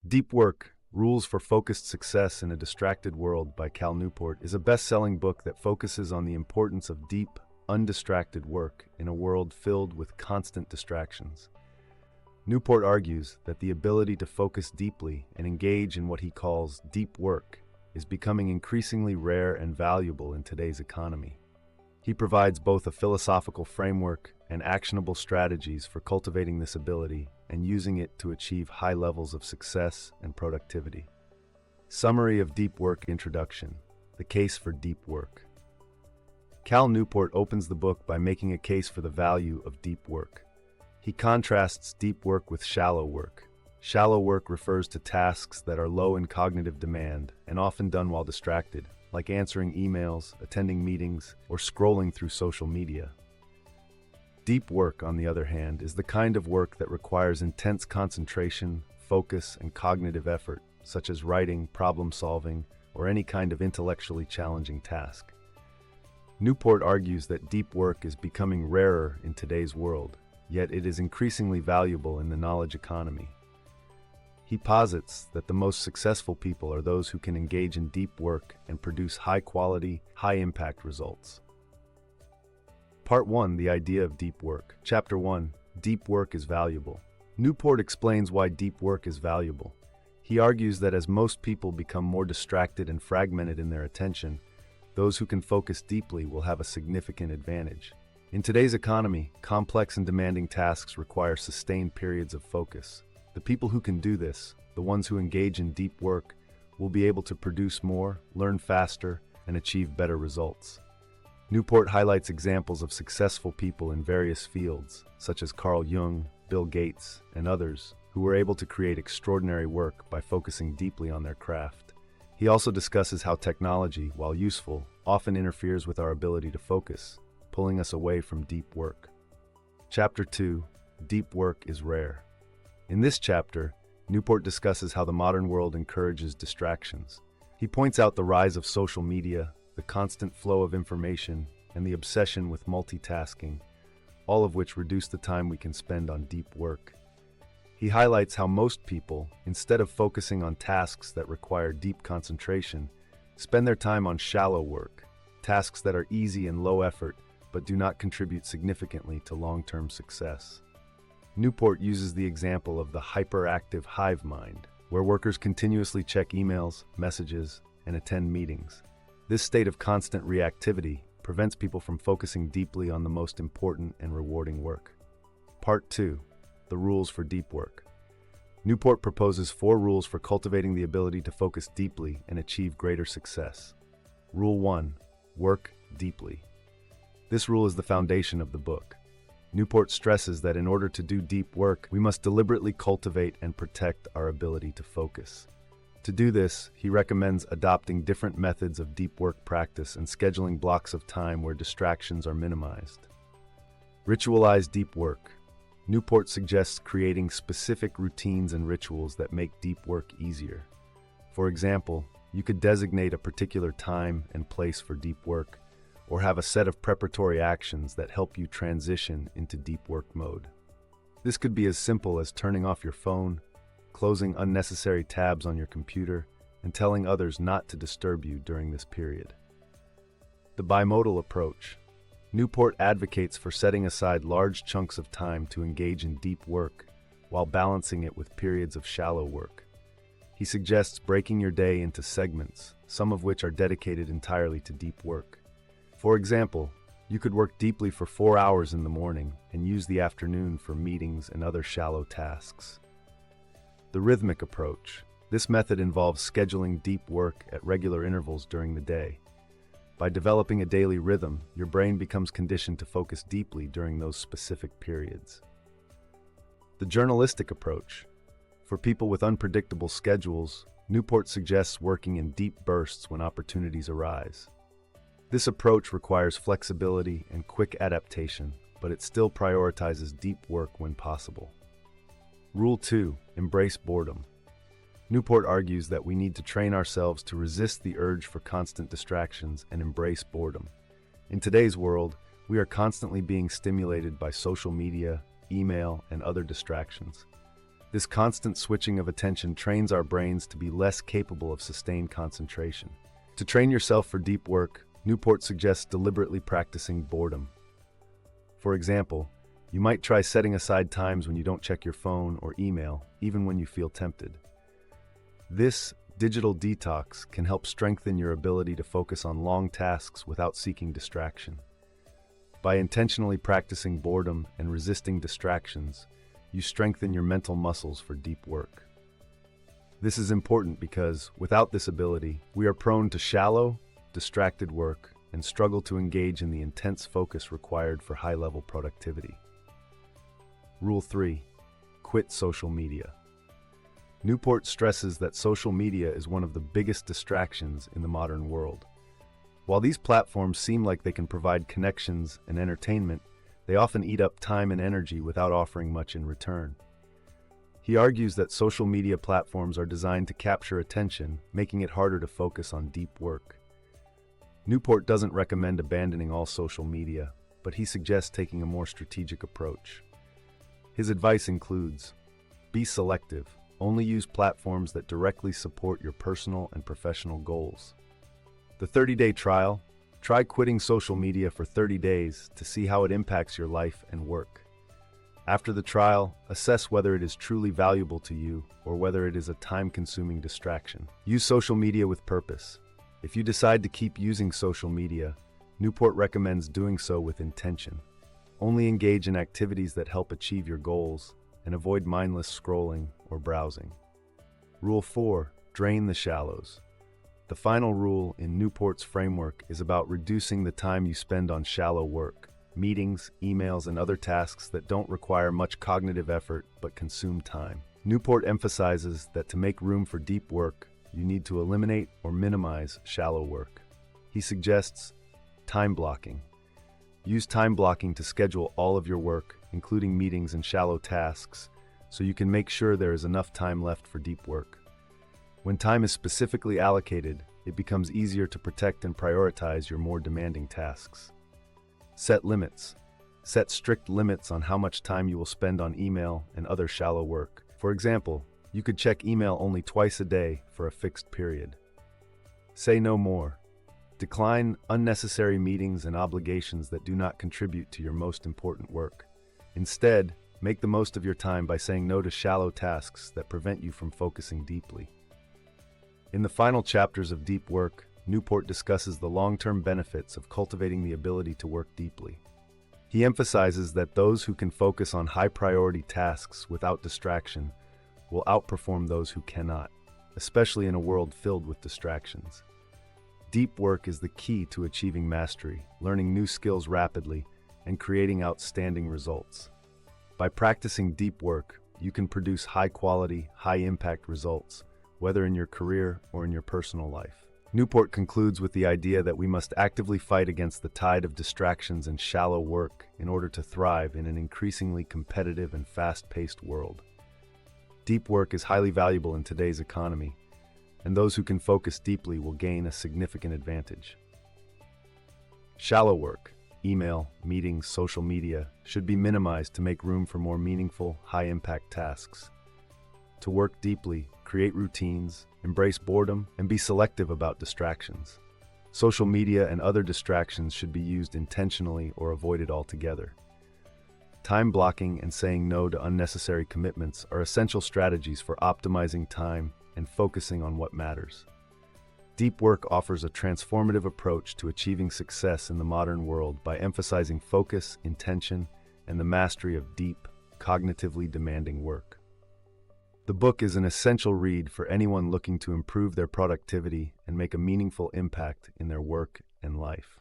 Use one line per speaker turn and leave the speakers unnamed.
Deep Work: Rules for Focused Success in a Distracted World by Cal Newport is a best-selling book that focuses on the importance of deep, undistracted work in a world filled with constant distractions. Newport argues that the ability to focus deeply and engage in what he calls deep work is becoming increasingly rare and valuable in today's economy. He provides both a philosophical framework and actionable strategies for cultivating this ability and using it to achieve high levels of success and productivity. Summary of Deep Work Introduction: The Case for Deep Work. Cal Newport opens the book by making a case for the value of deep work. He contrasts deep work with shallow work. Shallow work refers to tasks that are low in cognitive demand and often done while distracted, like answering emails, attending meetings, or scrolling through social media. Deep work, on the other hand, is the kind of work that requires intense concentration, focus, and cognitive effort, such as writing, problem-solving, or any kind of intellectually challenging task. Newport argues that deep work is becoming rarer in today's world, yet it is increasingly valuable in the knowledge economy. He posits that the most successful people are those who can engage in deep work and produce high-quality, high-impact results. Part 1: The Idea of Deep Work. Chapter 1: Deep Work is Valuable. Newport explains why deep work is valuable. He argues that as most people become more distracted and fragmented in their attention, those who can focus deeply will have a significant advantage. In today's economy, complex and demanding tasks require sustained periods of focus. The people who can do this, the ones who engage in deep work, will be able to produce more, learn faster, and achieve better results. Newport highlights examples of successful people in various fields, such as Carl Jung, Bill Gates, and others, who were able to create extraordinary work by focusing deeply on their craft. He also discusses how technology, while useful, often interferes with our ability to focus, pulling us away from deep work. Chapter 2: Deep Work is Rare. In this chapter, Newport discusses how the modern world encourages distractions. He points out the rise of social media, the constant flow of information, and the obsession with multitasking, all of which reduce the time we can spend on deep work. He highlights how most people, instead of focusing on tasks that require deep concentration, spend their time on shallow work, tasks that are easy and low effort but do not contribute significantly to long-term success. Newport uses the example of the hyperactive hive mind, where workers continuously check emails, messages, and attend meetings. This state of constant reactivity prevents people from focusing deeply on the most important and rewarding work. Part 2: The Rules for Deep Work. Newport proposes 4 rules for cultivating the ability to focus deeply and achieve greater success. Rule 1: Work deeply. This rule is the foundation of the book. Newport stresses that in order to do deep work, we must deliberately cultivate and protect our ability to focus. To do this, he recommends adopting different methods of deep work practice and scheduling blocks of time where distractions are minimized. Ritualize deep work. Newport suggests creating specific routines and rituals that make deep work easier. For example, you could designate a particular time and place for deep work, or have a set of preparatory actions that help you transition into deep work mode. This could be as simple as turning off your phone, closing unnecessary tabs on your computer, and telling others not to disturb you during this period. The bimodal approach. Newport advocates for setting aside large chunks of time to engage in deep work while balancing it with periods of shallow work. He suggests breaking your day into segments, some of which are dedicated entirely to deep work. For example, you could work deeply for 4 hours in the morning and use the afternoon for meetings and other shallow tasks. The rhythmic approach. This method involves scheduling deep work at regular intervals during the day. By developing a daily rhythm, your brain becomes conditioned to focus deeply during those specific periods. The journalistic approach. For people with unpredictable schedules, Newport suggests working in deep bursts when opportunities arise. This approach requires flexibility and quick adaptation, but it still prioritizes deep work when possible. Rule 2: Embrace boredom. Newport argues that we need to train ourselves to resist the urge for constant distractions and embrace boredom. In today's world, we are constantly being stimulated by social media, email, and other distractions. This constant switching of attention trains our brains to be less capable of sustained concentration. To train yourself for deep work, Newport suggests deliberately practicing boredom. For example, you might try setting aside times when you don't check your phone or email, even when you feel tempted. This digital detox can help strengthen your ability to focus on long tasks without seeking distraction. By intentionally practicing boredom and resisting distractions, you strengthen your mental muscles for deep work. This is important because, without this ability, we are prone to shallow, distracted work and struggle to engage in the intense focus required for high-level productivity. Rule 3. Quit social media. Newport stresses that social media is one of the biggest distractions in the modern world. While these platforms seem like they can provide connections and entertainment, they often eat up time and energy without offering much in return. He argues that social media platforms are designed to capture attention, making it harder to focus on deep work. Newport doesn't recommend abandoning all social media, but he suggests taking a more strategic approach. His advice includes: be selective, only use platforms that directly support your personal and professional goals. The 30-day trial: try quitting social media for 30 days to see how it impacts your life and work. After the trial, assess whether it is truly valuable to you or whether it is a time-consuming distraction. Use social media with purpose. If you decide to keep using social media, Newport recommends doing so with intention. Only engage in activities that help achieve your goals and avoid mindless scrolling or browsing. Rule 4. Drain the shallows. The final rule in Newport's framework is about reducing the time you spend on shallow work, meetings, emails, and other tasks that don't require much cognitive effort but consume time. Newport emphasizes that to make room for deep work, you need to eliminate or minimize shallow work. He suggests time blocking. Use time blocking to schedule all of your work, including meetings and shallow tasks, so you can make sure there is enough time left for deep work. When time is specifically allocated, it becomes easier to protect and prioritize your more demanding tasks. Set limits. Set strict limits on how much time you will spend on email and other shallow work. For example, you could check email only twice a day for a fixed period. Say no more. Decline unnecessary meetings and obligations that do not contribute to your most important work. Instead, make the most of your time by saying no to shallow tasks that prevent you from focusing deeply. In the final chapters of Deep Work, Newport discusses the long-term benefits of cultivating the ability to work deeply. He emphasizes that those who can focus on high-priority tasks without distraction will outperform those who cannot, especially in a world filled with distractions. Deep work is the key to achieving mastery, learning new skills rapidly, and creating outstanding results. By practicing deep work, you can produce high-quality, high-impact results, whether in your career or in your personal life. Newport concludes with the idea that we must actively fight against the tide of distractions and shallow work in order to thrive in an increasingly competitive and fast-paced world. Deep work is highly valuable in today's economy, and those who can focus deeply will gain a significant advantage. Shallow work, email, meetings, social media, should be minimized to make room for more meaningful, high-impact tasks. To work deeply, create routines, embrace boredom, and be selective about distractions. Social media and other distractions should be used intentionally or avoided altogether. Time blocking and saying no to unnecessary commitments are essential strategies for optimizing time and focusing on what matters. Deep work offers a transformative approach to achieving success in the modern world by emphasizing focus, intention, and the mastery of deep, cognitively demanding work. The book is an essential read for anyone looking to improve their productivity and make a meaningful impact in their work and life.